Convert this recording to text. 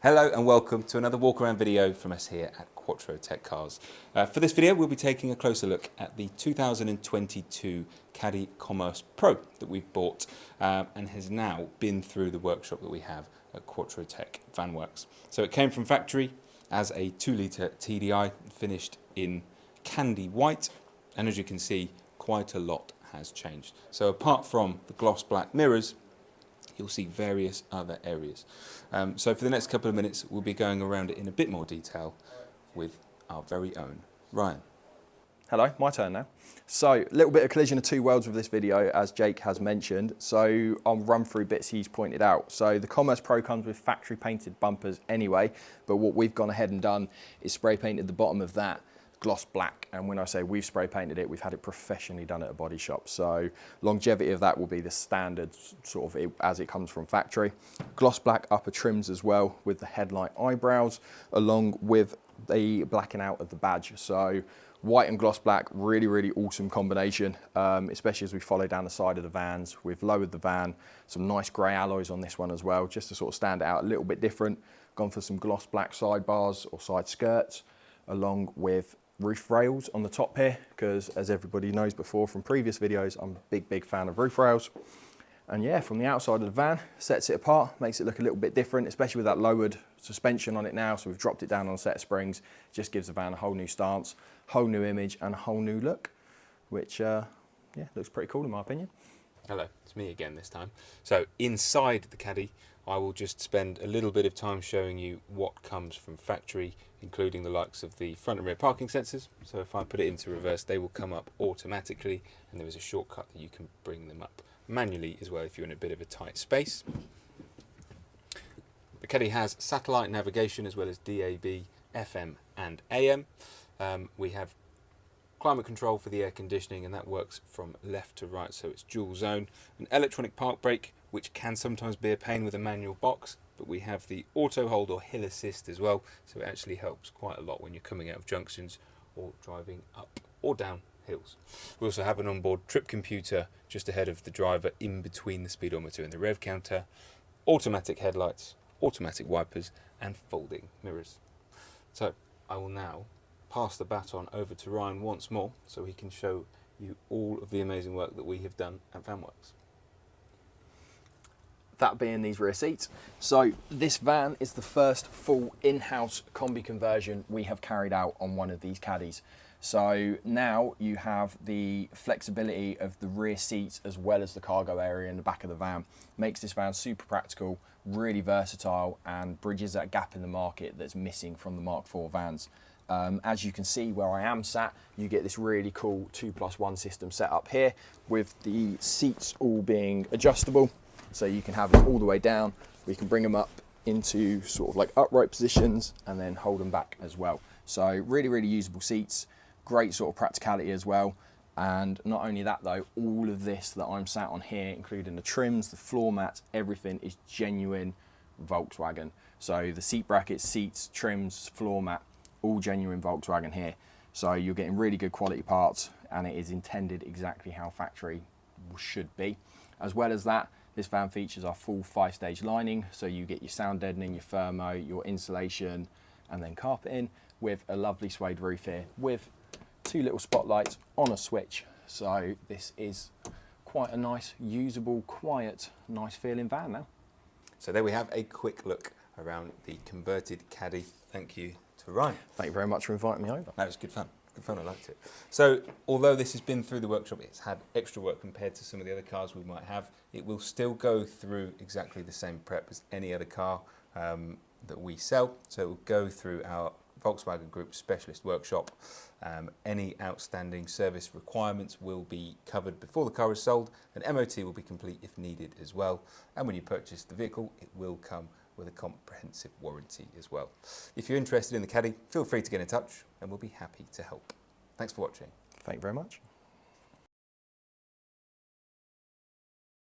Hello and welcome to another walk around video from us here at Quattro-Tech Cars. For this video we'll be taking a closer look at the 2022 Caddy Kombi Pro that we've bought and has now been through the workshop that we have at Quattro-Tech Vanwerks. So it came from factory as a 2-litre TDI finished in candy white, and as you can see quite a lot has changed. So apart from the gloss black mirrors, you'll see various other areas. So for the next couple of minutes, we'll be going around it in a bit more detail with our very own Ryan. Hello, my turn now. So a little bit of collision of two worlds with this video, as Jake has mentioned. So I'll run through bits he's pointed out. So the Kombi Pro comes with factory painted bumpers anyway, but what we've gone ahead and done is spray painted the bottom of that gloss black, and when I say we've spray painted it, we've had it professionally done at a body shop, so longevity of that will be the standard sort of as it comes from factory. Gloss black upper trims as well with the headlight eyebrows, along with the blacking out of the badge. So white and gloss black, really awesome combination, especially as we follow down the side of the vans. We've lowered the van, some nice grey alloys on this one as well, just to sort of stand it out a little bit different. Gone for some gloss black sidebars or side skirts, along with roof rails on the top here, because as everybody knows before from previous videos, I'm a big fan of roof rails. And yeah, from the outside of the van, sets it apart, makes it look a little bit different, especially with that lowered suspension on it now. So we've dropped it down on a set of springs, just gives the van a whole new stance, whole new image and a whole new look, which yeah, looks pretty cool in my opinion. Hello, it's me again this time. So inside the Caddy, I will just spend a little bit of time showing you what comes from factory, including the likes of the front and rear parking sensors. So if I put it into reverse, they will come up automatically, and there is a shortcut that you can bring them up manually as well if you're in a bit of a tight space. The Caddy has satellite navigation as well as DAB, FM and AM. We have climate control for the air conditioning, and that works from left to right, so it's dual zone. An electronic park brake, which can sometimes be a pain with a manual box, but we have the auto hold or hill assist as well, so it actually helps quite a lot when you're coming out of junctions or driving up or down hills. We also have an onboard trip computer just ahead of the driver, in between the speedometer and the rev counter, automatic headlights, automatic wipers and folding mirrors. So I will now pass the baton over to Ryan once more so he can show you all of the amazing work that we have done at Vanwerks. That being these rear seats. So this van is the first full in-house combi conversion we have carried out on one of these Caddies. So now you have the flexibility of the rear seats as well as the cargo area in the back of the van. Makes this van super practical, really versatile, and bridges that gap in the market that's missing from the Mark IV vans. As you can see where I am sat, you get this really cool 2+1 system set up here with the seats all being adjustable. So you can have them all the way down, we can bring them up into sort of like upright positions and then hold them back as well. So really usable seats, great sort of practicality as well. And not only that though, all of this that I'm sat on here, including the trims, the floor mats, everything is genuine Volkswagen. So the seat brackets, seats, trims, floor mat, all genuine Volkswagen here. So you're getting really good quality parts, and it is intended exactly how factory should be. As well as that, this van features our full 5-stage lining, so you get your sound deadening, your thermo, your insulation, and then carpeting, with a lovely suede roof here with 2 little spotlights on a switch. So this is quite a nice, usable, quiet, nice feeling van now. So there we have a quick look around the converted Caddy. Thank you to Ryan. Thank you very much for inviting me over. That was good fun. Good fun, I liked it. So although this has been through the workshop, it's had extra work compared to some of the other cars we might have. It will still go through exactly the same prep as any other car that we sell. So it will go through our Volkswagen Group specialist workshop. Any outstanding service requirements will be covered before the car is sold, and MOT will be complete if needed as well. And when you purchase the vehicle, it will come with a comprehensive warranty as well. If you're interested in the Caddy, feel free to get in touch and we'll be happy to help. Thanks for watching. Thank you very much.